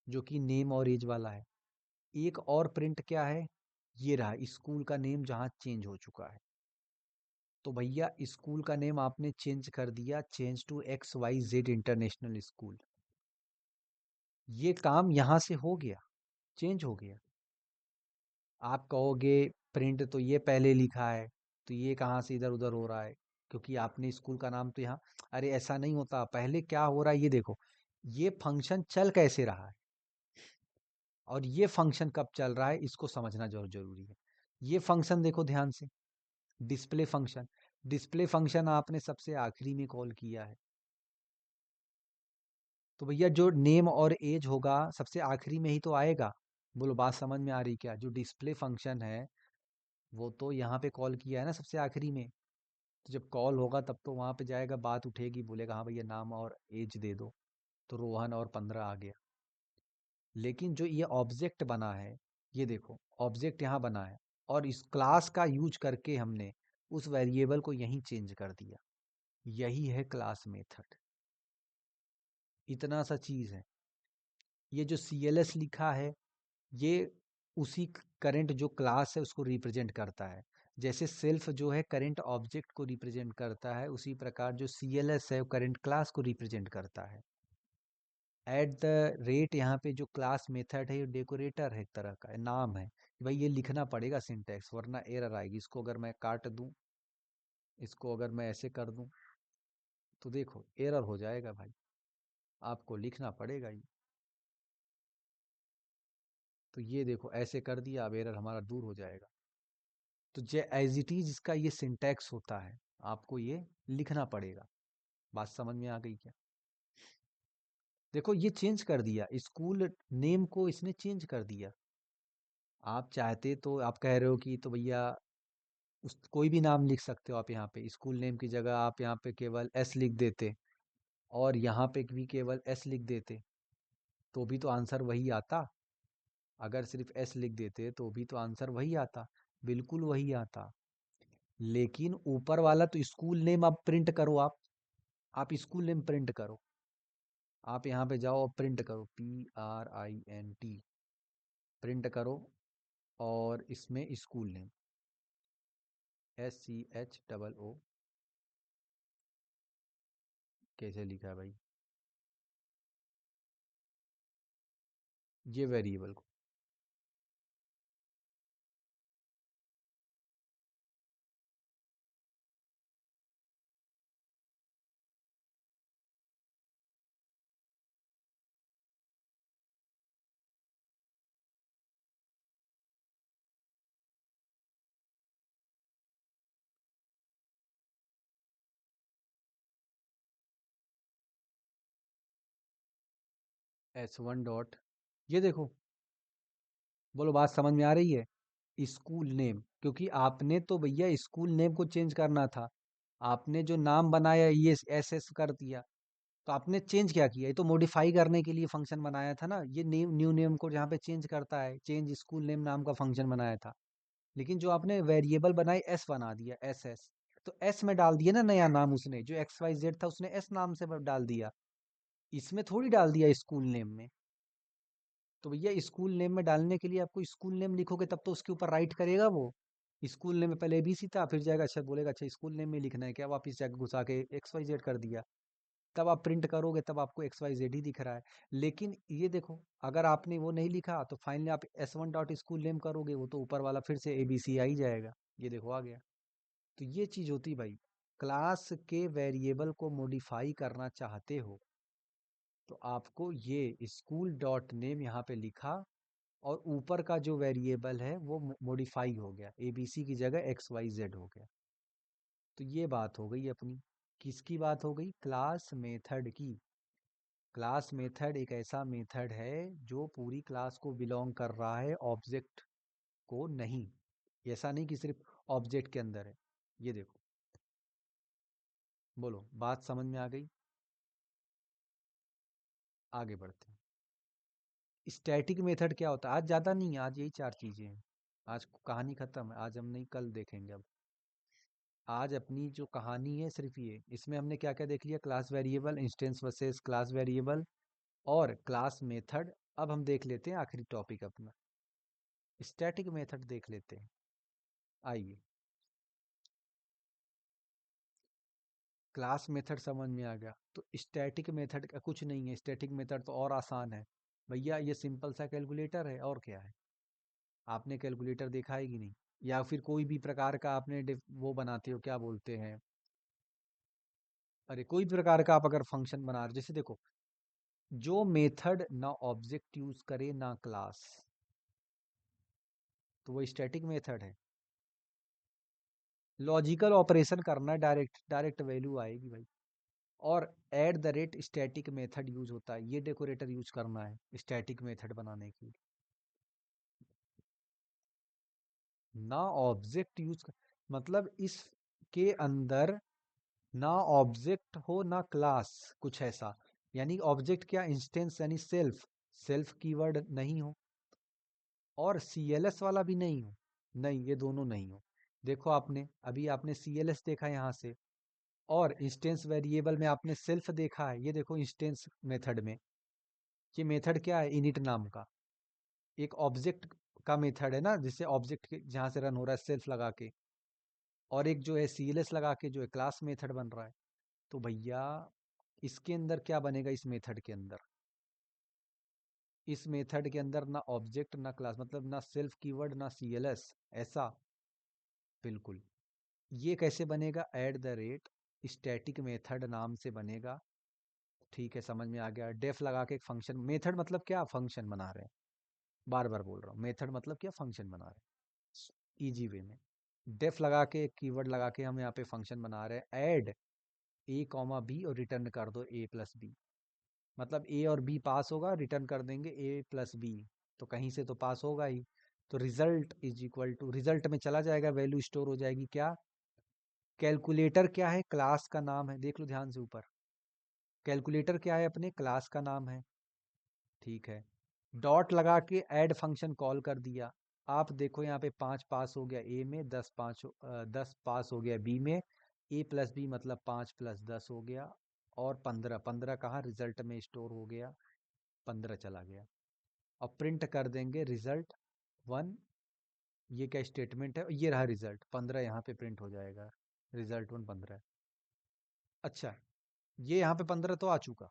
जो कि नेम और एज वाला है। एक और प्रिंट क्या है, ये रहा, स्कूल का नेम जहाँ चेंज हो चुका है। तो भैया स्कूल का नेम आपने चेंज कर दिया, change to XYZ international school, ये काम यहाँ से हो गया, चेंज हो गया। आप कहोगे प्रिंट तो ये पहले लिखा है, तो ये कहाँ से इधर उधर हो रहा है, क्योंकि आपने स्कूल का नाम तो यहाँ, अरे ऐसा नहीं होता, पहले क्या हो रहा है ये देखो, ये फंक्शन चल कैसे रहा है, और ये फंक्शन कब चल रहा है इसको समझना जरूरी है। ये फंक्शन देखो ध्यान से, डिस्प्ले फंक्शन, डिस्प्ले फंक्शन आपने सबसे आखिरी में कॉल किया है, तो भैया जो नेम और एज होगा सबसे आखिरी में ही तो आएगा। बोलो बात समझ में आ रही क्या, जो डिस्प्ले फंक्शन है वो तो यहाँ पे कॉल किया है ना सबसे आखिरी में, तो जब कॉल होगा तब तो वहां पे जाएगा, बात उठेगी, बोलेगा हाँ भैया नाम और एज दे दो, तो रोहन और 15 आ गया। लेकिन जो ये ऑब्जेक्ट बना है, ये देखो ऑब्जेक्ट यहाँ बना है, और इस क्लास का यूज करके हमने उस वेरिएबल को यहीं चेंज कर दिया, यही है क्लास मेथड। इतना सा चीज है। ये जो CLS लिखा है, ये उसी करंट जो क्लास है उसको रिप्रेजेंट करता है। जैसे सेल्फ जो है करंट ऑब्जेक्ट को रिप्रेजेंट करता है, उसी प्रकार जो CLS है वो करंट क्लास को रिप्रेजेंट करता है। एट द रेट यहाँ पे जो क्लास मेथड है ये डेकोरेटर है, एक तरह का नाम है, कि भाई ये लिखना पड़ेगा सिंटैक्स, वरना एरर आएगी। इसको अगर मैं काट दूं, इसको अगर मैं ऐसे कर दूं, तो देखो एरर हो जाएगा भाई, आपको लिखना पड़ेगा ये। तो ये देखो ऐसे कर दिया, अब एरर हमारा दूर हो जाएगा। तो जे एज इट इज इसका ये सिंटैक्स होता है, आपको ये लिखना पड़ेगा। बात समझ में आ गई क्या, देखो ये चेंज कर दिया, स्कूल नेम को इसने चेंज कर दिया। आप चाहते तो आप कह रहे हो कि तो भैया उस कोई भी नाम लिख सकते हो आप, यहाँ पे स्कूल नेम की जगह आप यहाँ पे केवल S लिख देते, और यहाँ पे भी केवल S लिख देते, तो भी तो आंसर वही आता। अगर सिर्फ S लिख देते तो भी तो आंसर वही आता, बिल्कुल वही आता। लेकिन ऊपर वाला तो स्कूल नेम आप प्रिंट करो, आप स्कूल नेम प्रिंट करो, आप यहाँ पे जाओ और प्रिंट करो, PRINT, प्रिंट करो, और इसमें स्कूल नेम SCHOOL, कैसे लिखा है भाई? ये वेरिएबल को S1 डॉट, ये देखो, बोलो बात समझ में आ रही है? स्कूल नेम, क्योंकि आपने तो भैया स्कूल नेम को चेंज करना था। आपने जो नाम बनाया ये एस एस कर दिया, तो आपने चेंज क्या किया? ये तो मॉडिफाई करने के लिए फंक्शन बनाया था ना, ये नेम न्यू नेम को जहाँ पे चेंज करता है, चेंज स्कूल नेम नाम का फंक्शन बनाया था। लेकिन जो आपने वेरिएबल बनाई एस बना दिया, एस एस, तो एस में डाल दिया ना नया नाम, उसने जो एक्स वाई जेड था उसने एस नाम से डाल दिया, इसमें थोड़ी डाल दिया स्कूल नेम में। तो भैया स्कूल नेम में डालने के लिए आपको स्कूल नेम लिखोगे तब तो उसके ऊपर राइट करेगा वो। स्कूल नेम में पहले एबीसी था, फिर जाएगा अच्छा बोलेगा अच्छा स्कूल नेम में लिखना है क्या, वापिस जाके घुसा के एक्स वाई जेड कर दिया। तब आप प्रिंट करोगे तब आपको एक्स वाई जेड ही दिख रहा है। लेकिन ये देखो, अगर आपने वो नहीं लिखा तो फाइनली आप S1 डॉट स्कूल नेम करोगे, वो तो ऊपर वाला फिर से एबीसी आ ही जाएगा। ये देखो आ गया। तो ये चीज होती भाई, क्लास के वेरिएबल को मॉडिफाई करना चाहते हो तो आपको ये स्कूल डॉट नेम यहाँ पे लिखा, और ऊपर का जो वेरिएबल है वो मॉडिफाई हो गया, एबीसी की जगह एक्स वाई जेड हो गया। तो ये बात हो गई अपनी। किसकी बात हो गई? क्लास मेथड की। क्लास मेथड एक ऐसा मेथड है जो पूरी क्लास को बिलोंग कर रहा है, ऑब्जेक्ट को नहीं। ऐसा नहीं कि सिर्फ ऑब्जेक्ट के अंदर है। ये देखो, बोलो बात समझ में आ गई? आगे बढ़ते हैं। स्टैटिक मेथड क्या होता है? आज ज़्यादा नहीं है, आज यही चार चीज़ें हैं। आज कहानी खत्म है, आज हम नहीं कल देखेंगे अब। आज अपनी जो कहानी है सिर्फ ये, इसमें हमने क्या क्या देख लिया? Class variable, instance versus class variable, और क्लास मेथड। अब हम देख लेते हैं आखिरी टॉपिक अपना, स्टैटिक मेथड देख लेते हैं। आइए, क्लास मेथड समझ में आ गया, तो स्टैटिक मेथड का कुछ नहीं है। स्टैटिक मेथड तो और आसान है भैया, ये सिंपल सा कैलकुलेटर है, और क्या है? आपने कैलकुलेटर देखा है कि नहीं? या फिर कोई भी प्रकार का आपने वो बनाते हो, क्या बोलते हैं, अरे कोई भी प्रकार का आप अगर फंक्शन बना रहे हो, जैसे देखो, जो मेथड ना ऑब्जेक्ट यूज करे ना क्लास, तो वो स्टैटिक मेथड है। लॉजिकल ऑपरेशन करना है, डायरेक्ट डायरेक्ट वैल्यू आएगी भाई। और at the rate static method use होता है, ये डेकोरेटर यूज करना है स्टैटिक मेथड बनाने के लिए। ना ऑब्जेक्ट यूज कर, मतलब इसके अंदर ना ऑब्जेक्ट हो ना क्लास, कुछ ऐसा। यानी ऑब्जेक्ट क्या? इंस्टेंस यानी सेल्फ, सेल्फ कीवर्ड नहीं हो, और सीएलएस वाला भी नहीं हो। नहीं, ये दोनों नहीं हो। देखो आपने अभी आपने सीएलएस देखा यहाँ से, और इंस्टेंस वेरिएबल में आपने सेल्फ देखा है। ये देखो इंस्टेंस मेथड में, ये मेथड क्या है? इनिट नाम का एक ऑब्जेक्ट का मेथड है ना, जिससे ऑब्जेक्ट के जहाँ से रन हो रहा है सेल्फ लगा के, और एक जो है सीएलएस लगा के जो है क्लास मेथड बन रहा है। तो भैया इसके अंदर क्या बनेगा? इस मेथड के अंदर, इस मेथड के अंदर ना ऑब्जेक्ट ना क्लास, मतलब ना सेल्फ कीवर्ड ना सीएलएस, ऐसा। बिल्कुल। ये कैसे बनेगा? At the rate static method नाम से बनेगा। ठीक है, समझ में आ गया। डेफ लगा के एक फंक्शन, मेथड मतलब क्या? फंक्शन बना रहे हैं। बार बार बोल रहा हूँ, मेथड मतलब क्या? फंक्शन बना रहे हैं इजी वे में। डेफ लगा के एक कीवर्ड लगा के हम यहाँ पे फंक्शन बना रहे हैं, ऐड ए कॉमा बी और रिटर्न कर दो ए प्लस बी। मतलब ए और बी पास होगा, रिटर्न कर देंगे ए प्लस बी, तो कहीं से तो पास होगा ही। तो result is equal to, result में चला जाएगा, वैल्यू स्टोर हो जाएगी क्या? कैलकुलेटर क्या है? क्लास का नाम है, देख लो ध्यान से ऊपर। कैलकुलेटर क्या है? अपने क्लास का नाम है। ठीक है, डॉट लगा के ऐड फंक्शन कॉल कर दिया। आप देखो यहाँ पे 5 पास हो गया ए में, 10 पास हो गया बी में। ए प्लस बी मतलब 5 + 10 हो गया, और 15, 15 कहाँ? रिजल्ट में स्टोर हो गया, 15 चला गया। अब प्रिंट कर देंगे रिजल्ट 1। ये क्या स्टेटमेंट है? ये रहा रिजल्ट 15, यहाँ पे प्रिंट हो जाएगा, रिजल्ट 1 15। अच्छा, ये यहाँ पे 15 तो आ चुका।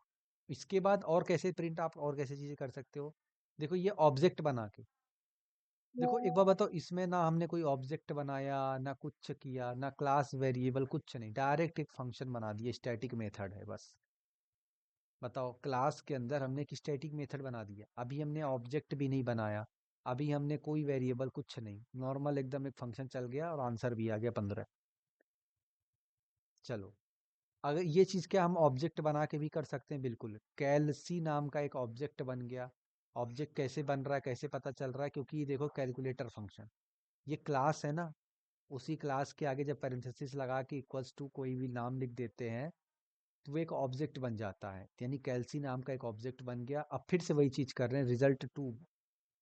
इसके बाद और कैसे प्रिंट आप और कैसे चीजें कर सकते हो? देखो ये ऑब्जेक्ट बना के, देखो एक बार बताओ, इसमें ना हमने कोई ऑब्जेक्ट बनाया, ना कुछ किया, ना क्लास वेरिएबल, कुछ नहीं, डायरेक्ट एक फंक्शन बना दिया, स्टैटिक मेथड है बस। बताओ, क्लास के अंदर हमने एक स्टैटिक मेथड बना दिया, अभी हमने ऑब्जेक्ट भी नहीं बनाया, अभी हमने कोई वेरिएबल कुछ नहीं, नॉर्मल एकदम एक फंक्शन चल गया और आंसर भी आ गया 15। चलो, अगर ये चीज़ क्या हम ऑब्जेक्ट बना के भी कर सकते हैं? बिल्कुल, कैलसी नाम का एक ऑब्जेक्ट बन गया। ऑब्जेक्ट कैसे बन रहा है, कैसे पता चल रहा है? क्योंकि ये देखो कैलकुलेटर फंक्शन, ये क्लास है ना, उसी क्लास के आगे जब पैरेंथेसिस लगा के इक्वल्स टू कोई भी नाम लिख देते हैं, तो वो एक ऑब्जेक्ट बन जाता है, यानी कैलसी नाम का एक ऑब्जेक्ट बन गया। अब फिर से वही चीज कर रहे हैं, रिजल्ट टू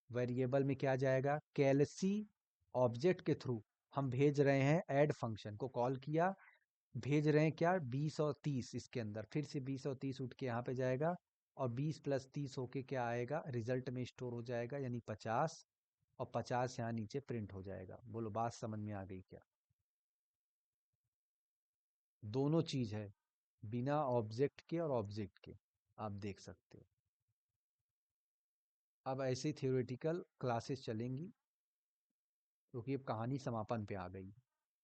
वेरिएबल में क्या जाएगा? कैलसी ऑब्जेक्ट के थ्रू हम भेज रहे हैं, ऐड फंक्शन को कॉल किया, भेज रहे हैं क्या? 20 और 30, इसके अंदर फिर से 20 और 30 उठ के यहाँ पे जाएगा, और 20 प्लस 30 होके क्या आएगा? रिजल्ट में स्टोर हो जाएगा, यानी 50, और 50 यहाँ नीचे प्रिंट हो जाएगा। बोलो, बात समझ में आ गई क्या? दोनों चीज है, बिना ऑब्जेक्ट के और ऑब्जेक्ट के, आप देख सकते हो। अब ऐसे थियोरेटिकल क्लासेस चलेंगी, क्योंकि अब कहानी समापन पे आ गई।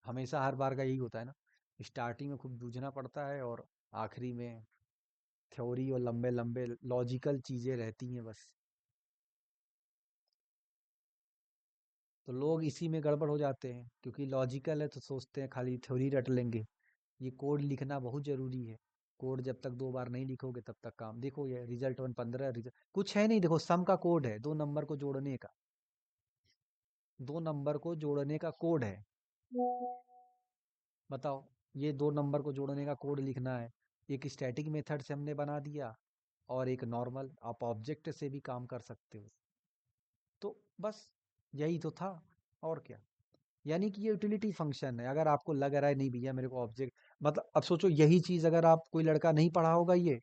हमेशा हर बार का यही होता है ना, स्टार्टिंग में खूब जूझना पड़ता है, और आखिरी में थ्योरी और लंबे लंबे लॉजिकल चीजें रहती हैं बस। तो लोग इसी में गड़बड़ हो जाते हैं, क्योंकि लॉजिकल है तो सोचते हैं खाली थ्योरी रट लेंगे। ये कोड लिखना बहुत जरूरी है। कोड जब तक 2 बार नहीं लिखोगे तब तक काम, देखो ये रिजल्ट 1 15 रिजल्ट कुछ है नहीं, देखो सम का कोड है, 2 नंबर को जोड़ने का, 2 नंबर को जोड़ने का कोड है। बताओ, ये 2 नंबर को जोड़ने का कोड लिखना है, एक स्टैटिक मेथड से हमने बना दिया, और एक नॉर्मल आप ऑब्जेक्ट से भी काम कर सकते हो। तो बस यही तो था, और क्या। यानी कि ये यूटिलिटी फंक्शन है। अगर आपको लग रहा है नहीं भैया मेरे को ऑब्जेक्ट, मतलब अब सोचो यही चीज अगर आप, कोई लड़का नहीं पढ़ा होगा ये,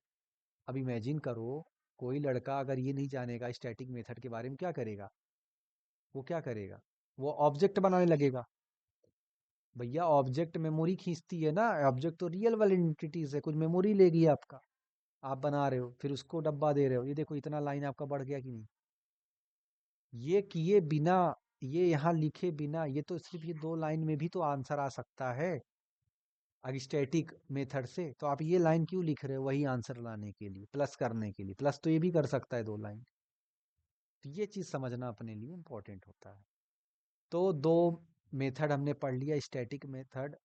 अब इमेजिन करो, कोई लड़का अगर ये नहीं जानेगा स्टैटिक मेथड के बारे में, क्या करेगा? वो क्या करेगा? वो ऑब्जेक्ट बनाने लगेगा। भैया ऑब्जेक्ट मेमोरी खींचती है ना, ऑब्जेक्ट तो रियल वर्ल्ड एंटिटीज है, कुछ मेमोरी लेगी आपका। आप बना रहे हो, फिर उसको डब्बा दे रहे हो, ये देखो इतना लाइन आपका बढ़ गया कि नहीं? ये किए बिना, ये यहाँ लिखे बिना, ये तो सिर्फ ये 2 लाइन में भी तो आंसर आ सकता है, अगर स्टैटिक मेथड से। तो आप ये लाइन क्यों लिख रहे हो? वही आंसर लाने के लिए, प्लस करने के लिए। प्लस तो ये भी कर सकता है 2 लाइन। तो ये चीज समझना अपने लिए इम्पोर्टेंट होता है। तो 2 मेथड हमने पढ़ लिया, स्टैटिक मेथड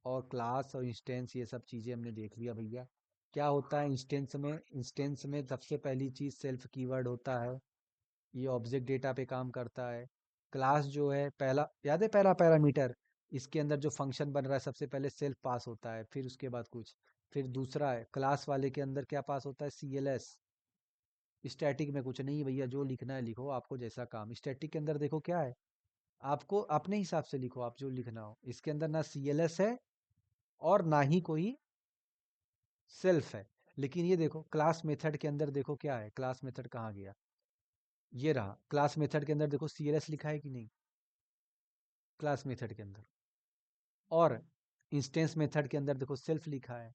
और क्लास और इंस्टेंस, ये सब चीजें हमने देख लिया भैया। क्या होता है इंस्टेंस में? इंस्टेंस में सबसे पहली चीज सेल्फ कीवर्ड होता है, ये ऑब्जेक्ट डेटा पे काम करता है। क्लास जो है, पहला याद है, पहला पैरामीटर, इसके अंदर जो फंक्शन बन रहा है सबसे पहले सेल्फ पास होता है, फिर उसके बाद कुछ, फिर दूसरा है क्लास वाले के अंदर क्या पास होता है? CLS। स्टैटिक में कुछ नहीं भैया, जो लिखना है लिखो, आपको जैसा काम। स्टैटिक के अंदर देखो क्या है, आपको अपने हिसाब से लिखो, आप जो लिखना हो। इसके अंदर ना CLS है, और ना ही कोई सेल्फ है। लेकिन ये देखो क्लास मेथड के अंदर, देखो क्या है, क्लास मेथड कहाँ गया? ये रहा क्लास मेथड के अंदर, देखो CLS लिखा है कि नहीं क्लास मेथड के अंदर? और इंस्टेंस मेथड के अंदर देखो सेल्फ लिखा है।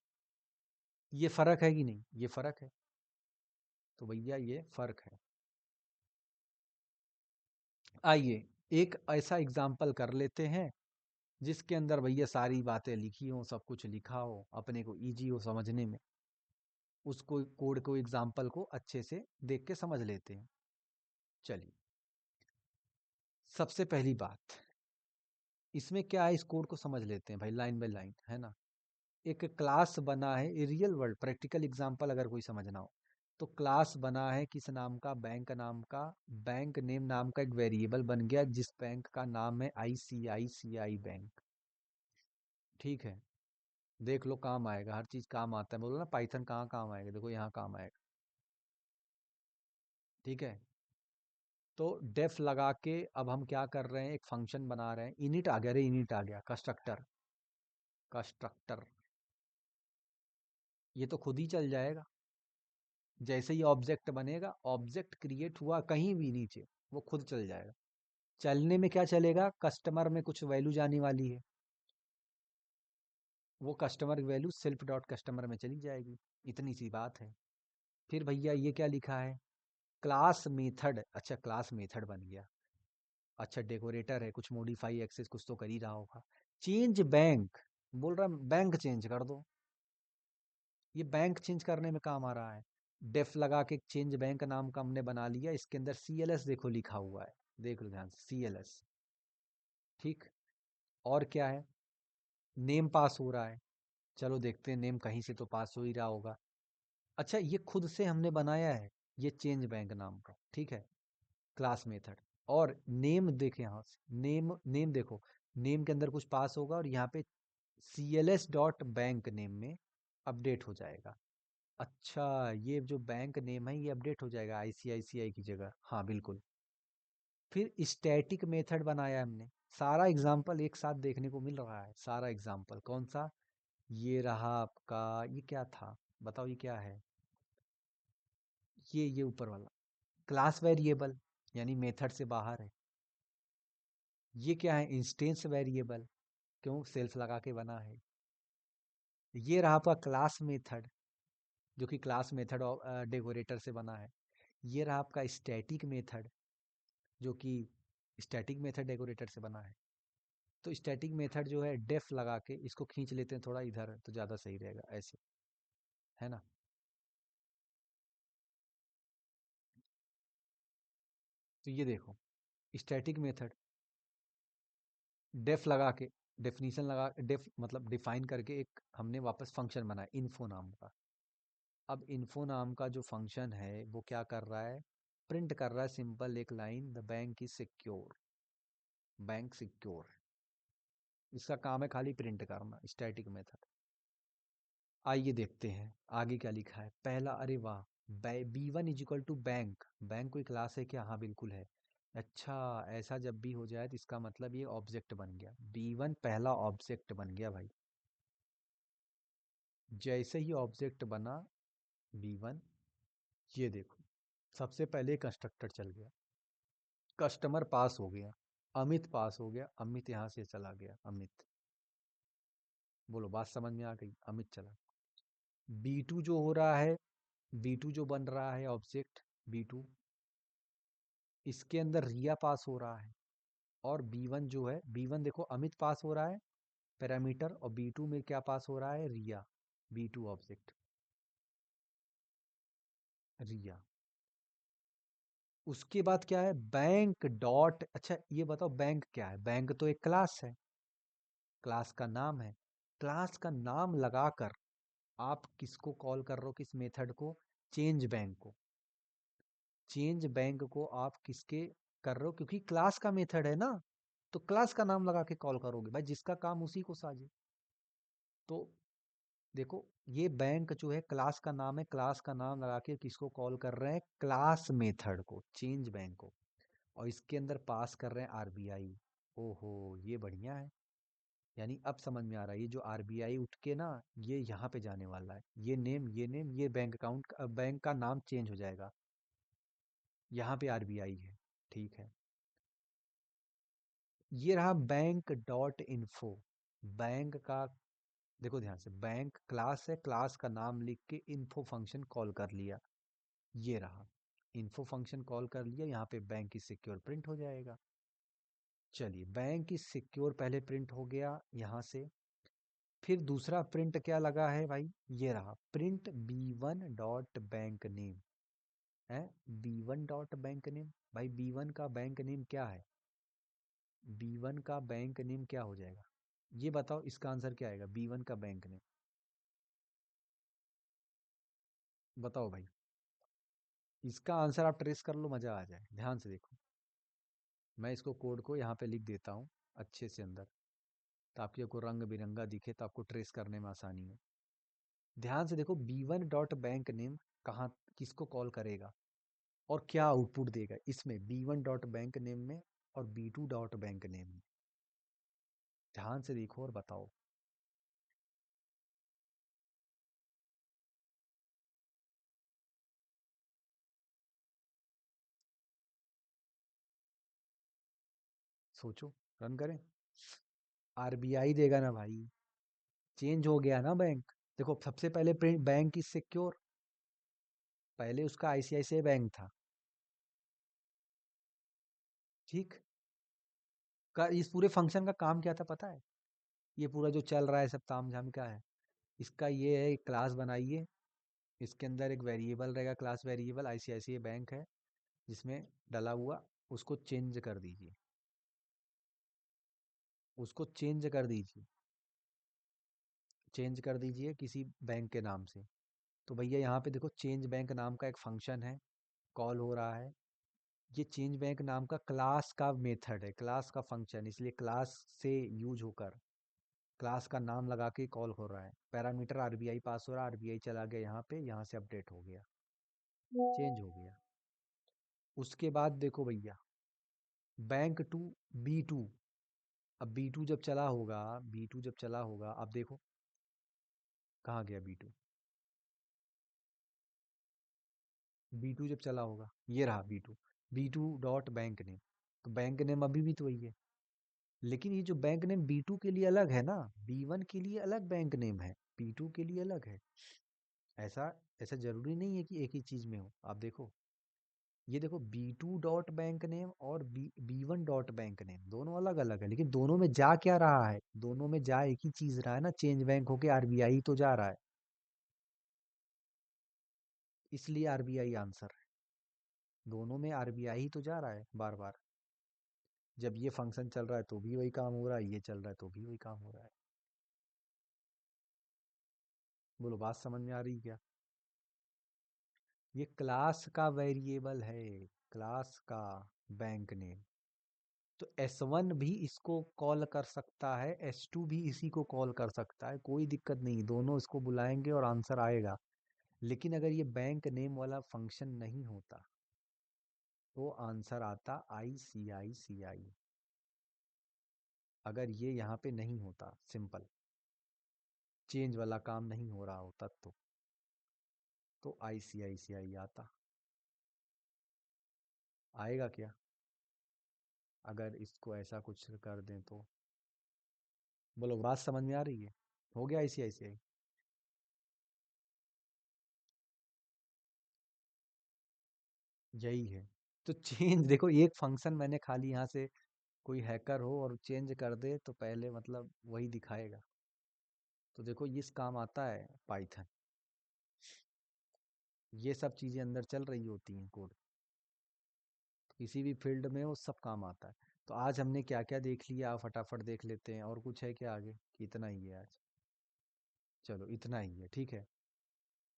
ये फर्क है कि नहीं? ये फर्क है। तो भैया ये फर्क है। आइए एक ऐसा एग्जाम्पल कर लेते हैं, जिसके अंदर भैया सारी बातें लिखी हो, सब कुछ लिखा हो, अपने को इजी हो समझने में। उसको कोड को, एग्जाम्पल को अच्छे से देख के समझ लेते हैं। चलिए, सबसे पहली बात, इसमें क्या है, इस कोड को समझ लेते हैं भाई, लाइन बाय लाइन, है ना। एक क्लास बना है, रियल वर्ल्ड प्रैक्टिकल एग्जांपल अगर कोई समझना हो, तो क्लास बना है किस नाम का? बैंक नाम का। बैंक नेम नाम का एक वेरिएबल बन गया, जिस बैंक का नाम है ICICI बैंक। ठीक है, देख लो काम आएगा, हर चीज काम आता है। बोलो ना पाइथन कहाँ काम आएगा, देखो यहाँ काम आएगा। ठीक है, तो डेफ लगा के अब हम क्या कर रहे हैं, एक फंक्शन बना रहे हैं। इनिट आ गया, रे इनिट आ गया, कंस्ट्रक्टर। कंस्ट्रक्टर ये तो खुद ही चल जाएगा, जैसे ही ऑब्जेक्ट बनेगा, ऑब्जेक्ट क्रिएट हुआ कहीं भी नीचे, वो खुद चल जाएगा। चलने में क्या चलेगा? कस्टमर में कुछ वैल्यू जाने वाली है, वो customer value self dot customer में चली जाएगी। इतनी सी बात है। फिर भैया ये क्या लिखा है, क्लास मेथड, अच्छा क्लास मेथड बन गया। अच्छा डेकोरेटर है, कुछ मॉडिफाई एक्सेस कुछ तो कर ही रहा होगा। चेंज बैंक, बोल रहा बैंक चेंज कर दो। ये बैंक चेंज करने में काम आ रहा है। डेफ लगा के चेंज बैंक नाम का हमने बना लिया, इसके अंदर CLS देखो लिखा हुआ है, देख लो ध्यान से CLS। ठीक, और क्या है, नेम पास हो रहा है। चलो देखते हैं नेम कहीं से तो पास हो ही रहा होगा। अच्छा ये खुद से हमने बनाया है, ये चेंज बैंक नाम का, ठीक है, क्लास मेथड। और नेम देखे यहाँ से, नेम नेम देखो, नेम के अंदर कुछ पास होगा और यहाँ पे CLS डॉट बैंक नेम में अपडेट हो जाएगा। अच्छा ये जो बैंक नेम है ये अपडेट हो जाएगा ICICI की जगह, हाँ बिल्कुल। फिर स्टैटिक मेथड बनाया हमने। सारा एग्जाम्पल एक साथ देखने को मिल रहा है, सारा एग्जाम्पल कौन सा, ये रहा आपका, ये क्या था, बताओ ये क्या है, ये ऊपर वाला क्लास वेरिएबल, यानी मेथड से बाहर है। ये क्या है, इंस्टेंस वेरिएबल, क्यों सेल्फ लगा के बना है। ये रहा आपका क्लास मेथड, जो कि क्लास मेथड डेकोरेटर से बना है। ये रहा आपका स्टैटिक मेथड, जो कि स्टैटिक मेथड डेकोरेटर से बना है। तो स्टैटिक मेथड जो है डेफ लगा के इसको खींच लेते हैं थोड़ा इधर तो ज़्यादा सही रहेगा, ऐसे, है ना। तो ये देखो स्टैटिक मेथड डेफ लगा के, डेफिनेशन लगा, डेफ मतलब डिफाइन करके एक हमने वापस फंक्शन बनाया इन्फो नाम का। अब इन्फो नाम का जो फंक्शन है वो क्या कर रहा है, प्रिंट कर रहा है सिंपल एक line, the bank is secure, bank secure. इसका काम है खाली प्रिंट करना, स्टैटिक मेथड। आइए देखते हैं आगे क्या लिखा है। पहला, अरे वाह, B1 = बैंक, बैंक कोई क्लास है क्या, हाँ बिल्कुल है। अच्छा ऐसा जब भी हो जाए तो इसका मतलब ये ऑब्जेक्ट बन गया, B1 पहला ऑब्जेक्ट बन गया भाई। जैसे ही ऑब्जेक्ट बना B1, ये देखो सबसे पहले कंस्ट्रक्टर चल गया, कस्टमर पास हो गया, अमित पास हो गया, अमित यहाँ से चला गया, अमित, बोलो बात समझ में आ गई, अमित चला। B2 जो हो रहा है, B2 जो बन रहा है ऑब्जेक्ट B2, इसके अंदर रिया पास हो रहा है। और B1 जो है, B1 देखो अमित पास हो रहा है पैरामीटर, और B2 में क्या पास हो रहा है, रिया, B2 ऑब्जेक्ट रिया। उसके बाद क्या है, बैंक डॉट, अच्छा ये बताओ बैंक क्या है, बैंक तो एक क्लास है, क्लास का नाम है। क्लास का नाम लगाकर आप किसको कॉल कर रहे हो, किस मेथड को, चेंज बैंक को। चेंज बैंक को आप किसके कर रहे हो, क्योंकि क्लास का मेथड है ना, तो क्लास का नाम लगा के कॉल करोगे भाई, जिसका काम उसी को साझे। तो देखो ये बैंक जो है क्लास का नाम है, क्लास का नाम लगा के किसको कॉल कर रहे हैं, क्लास मेथड को, चेंज बैंक को। और इसके अंदर पास कर रहे हैं RBI। ओहो ये बढ़िया है, यानी अब समझ में आ रहा है, ये जो RBI उठ के ना ये यहाँ पे जाने वाला है, ये नेम ये बैंक अकाउंट, बैंक का नाम चेंज हो जाएगा, यहाँ पे RBI है, ठीक है। ये रहा बैंक डॉट इन्फो, बैंक का, देखो ध्यान से, बैंक क्लास है, क्लास का नाम लिख के इन्फो फंक्शन कॉल कर लिया, ये रहा इन्फो फंक्शन कॉल कर लिया, यहाँ पे बैंक की सिक्योर प्रिंट हो जाएगा। चलिए बैंक की सिक्योर पहले प्रिंट हो गया यहाँ से। फिर दूसरा प्रिंट क्या लगा है भाई, ये रहा print B1 dot bank name है, B1 डॉट बैंक नेम। भाई B1 का बैंक नेम क्या है, B1 का बैंक नेम क्या हो जाएगा, ये बताओ इसका आंसर क्या आएगा, B1 का बैंक नेम बताओ भाई। इसका आंसर आप ट्रेस कर लो, मजा आ जाए, ध्यान से देखो। मैं इसको कोड को यहाँ पे लिख देता हूँ अच्छे से अंदर, ताकि आपको रंग बिरंगा दिखे, तो आपको ट्रेस करने में आसानी हो। ध्यान से देखो B1 डॉट बैंक नेम कहाँ, किसको कॉल करेगा और क्या आउटपुट देगा इसमें, B1 डॉट बैंक नेम में और B2 डॉट बैंक नेम में। ध्यान से देखो और बताओ। सोचो, रन करें। RBI देगा ना भाई, चेंज हो गया ना बैंक, देखो सबसे पहले बैंक इज सिक्योर, पहले उसका आईसीआईसीआई बैंक था। ठीक। का इस पूरे फंक्शन का काम क्या था पता है? ये पूरा जो चल रहा है सब ताम झाम का है, इसका ये है, एक क्लास बनाइए, इसके अंदर एक वेरिएबल रहेगा, क्लास वेरिएबल आईसीआईसीआई बैंक है जिसमें डला हुआ, उसको चेंज कर दीजिए, उसको चेंज कर दीजिए, चेंज कर दीजिए किसी बैंक के नाम से। तो भैया यहाँ पे देखो चेंज बैंक नाम का एक फंक्शन है, कॉल हो रहा है। ये चेंज बैंक नाम का क्लास का मेथड है, क्लास का फंक्शन, इसलिए क्लास से यूज होकर क्लास का नाम लगा के कॉल हो रहा है। पैरामीटर आरबीआई पास हो रहा है, आरबीआई चला गया यहाँ पे, यहाँ से अपडेट हो गया, चेंज हो गया। उसके बाद देखो भैया, बैंक टू बी टू, अब बी टू जब चला होगा, बी टू जब चला होगा, अब देखो कहाँ गया बी टू, बी टू जब चला होगा, ये रहा B two, B two dot bank name. तो बैंक नेम अभी भी तो वही है, लेकिन ये जो बैंक नेम बी टू के लिए अलग है ना, बी वन के लिए अलग बैंक नेम है, बी टू के लिए अलग है। ऐसा ऐसा जरूरी नहीं है कि एक ही चीज में हो। आप देखो, ये देखो B two dot bank name और B one dot bank name दोनों अलग अलग है, लेकिन दोनों में जा क्या रहा है, दोनों में जा एक ही चीज रहा है ना, चेंज बैंक होके आरबीआई तो जा रहा है, इसलिए आरबीआई आंसर है। दोनों में आरबीआई ही तो जा रहा है बार बार, जब ये फंक्शन चल रहा है तो भी वही काम हो रहा है, ये चल रहा है तो भी वही काम हो रहा है। बोलो बात समझ में आ रही है क्या? ये क्लास का वेरिएबल है, क्लास का बैंक नेम। तो S1 भी इसको कॉल कर सकता है, S2 भी इसी को कॉल कर सकता है, कोई दिक्कत नहीं, दोनों इसको बुलाएंगे और आंसर आएगा। लेकिन अगर ये बैंक नेम वाला फंक्शन नहीं होता तो आंसर आता ICICI। अगर ये यहाँ पे नहीं होता, सिंपल चेंज वाला काम नहीं हो रहा होता तो ICICI आता। आएगा क्या अगर इसको ऐसा कुछ कर दें तो? बोलो बात समझ में आ रही है? हो गया ICICI। यही है। तो चेंज देखो, एक फंक्शन मैंने खाली यहाँ से, कोई हैकर हो और चेंज कर दे तो पहले मतलब वही दिखाएगा। तो देखो ये इस काम आता है पाइथन, ये सब चीजें अंदर चल रही होती हैं कोड, तो किसी भी फील्ड में वो सब काम आता है। तो आज हमने क्या क्या देख लिया, आप फटाफट देख लेते हैं, और कुछ है क्या आगे कि इतना ही है आज? चलो इतना ही है, ठीक है।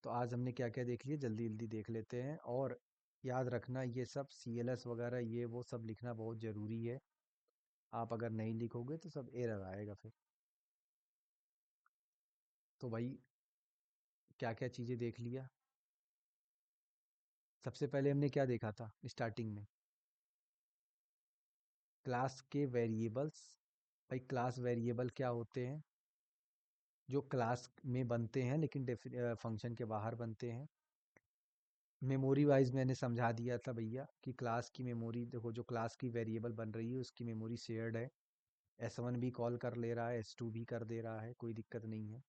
तो आज हमने क्या क्या देख लिया, जल्दी जल्दी देख लेते हैं। और याद रखना ये सब CLS वगैरह ये वो सब लिखना बहुत ज़रूरी है, आप अगर नहीं लिखोगे तो सब एरर आएगा फिर। तो भाई क्या क्या चीज़ें देख लिया? सबसे पहले हमने क्या देखा था स्टार्टिंग में? क्लास के वेरिएबल्स। भाई क्लास वेरिएबल क्या होते हैं? जो क्लास में बनते हैं लेकिन फंक्शन के बाहर बनते हैं। मेमोरी वाइज मैंने समझा दिया था भैया कि क्लास की मेमोरी देखो, जो क्लास की वेरिएबल बन रही है उसकी मेमोरी शेयर्ड है, S1 भी कॉल कर ले रहा है, S2 भी कर दे रहा है, कोई दिक्कत नहीं है।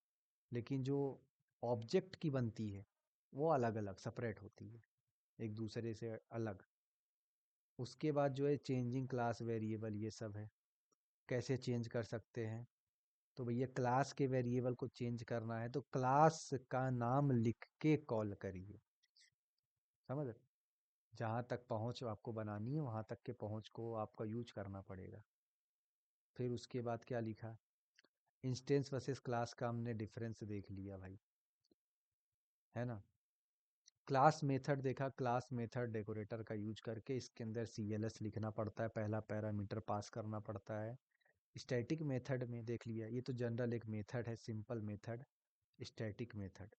लेकिन जो ऑब्जेक्ट की बनती है वो अलग अलग सेपरेट होती है, एक दूसरे से अलग। उसके बाद जो है चेंजिंग क्लास वेरिएबल ये सब है, कैसे चेंज कर सकते हैं? तो भैया क्लास के वेरिएबल को चेंज करना है तो क्लास का नाम लिख के कॉल करिए, समझ रहे? जहाँ तक पहुँच आपको बनानी है वहाँ तक के पहुँच को आपका यूज करना पड़ेगा। फिर उसके बाद क्या लिखा? इंस्टेंस वर्सेस क्लास का हमने डिफरेंस देख लिया भाई, है ना? क्लास मेथड देखा, क्लास मेथड डेकोरेटर का यूज करके इसके अंदर CLS लिखना पड़ता है, पहला पैरामीटर पास करना पड़ता है। स्टैटिक मेथड में देख लिया, ये तो जनरल एक मेथड है, सिंपल मेथड, स्टैटिक मेथड।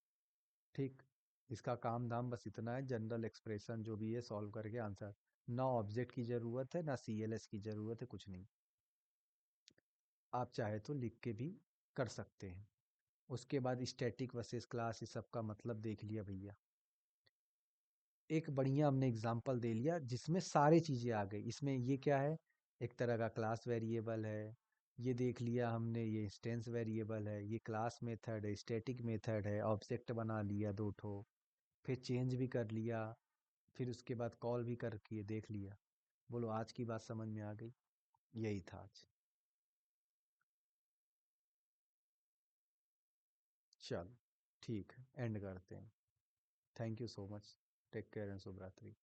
ठीक। इसका काम धाम बस इतना है, जनरल एक्सप्रेशन जो भी है सॉल्व करके आंसर, ना ऑब्जेक्ट की जरूरत है ना CLS की जरूरत है, कुछ नहीं। आप चाहे तो लिख के भी कर सकते हैं। उसके बाद स्टैटिक वर्सेस क्लास, इस सब का मतलब देख लिया भैया। एक बढ़िया हमने एग्जाम्पल दे लिया जिसमें सारी चीजें आ गई। इसमें ये क्या है, एक तरह का क्लास वेरिएबल है, ये देख लिया हमने, ये इंस्टेंस वेरिएबल है, ये क्लास मेथड है, स्टैटिक मेथड है, ऑब्जेक्ट बना लिया दो ठो, फिर चेंज भी कर लिया, फिर उसके बाद कॉल भी करके देख लिया। बोलो आज की बात समझ में आ गई? यही था आज। चलो ठीक है, एंड करते हैं। Thank you so much. Take care and शुभ रात्रि।